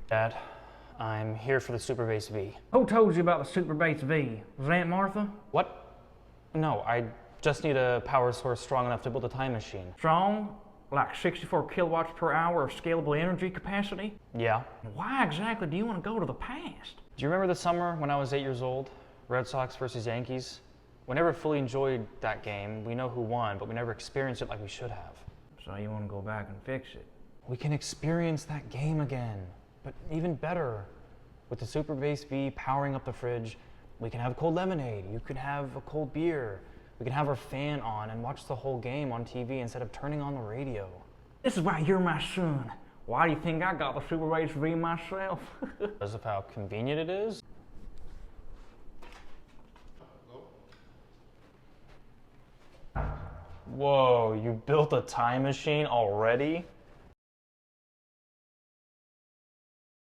Dad, I'm here for the Super Base V. Who told you about the Super Base V? Was Aunt Martha? What? No, I just need a power source strong enough to build a time machine. Strong? Like 64 kilowatts per hour of scalable energy capacity? Yeah. Why exactly do you want to go to the past? Do you remember the summer when I was 8 years old? Red Sox versus Yankees? We never fully enjoyed that game. We know who won, but we never experienced it like we should have. So you want to go back and fix it? We can experience that game again, but even better. With the Super Base V powering up the fridge, we can have cold lemonade, you can have a cold beer, we can have our fan on and watch the whole game on TV instead of turning on the radio. This is why you're my son. Why do you think I got the Super Base V myself? Because of how convenient it is? Whoa, you built a time machine already?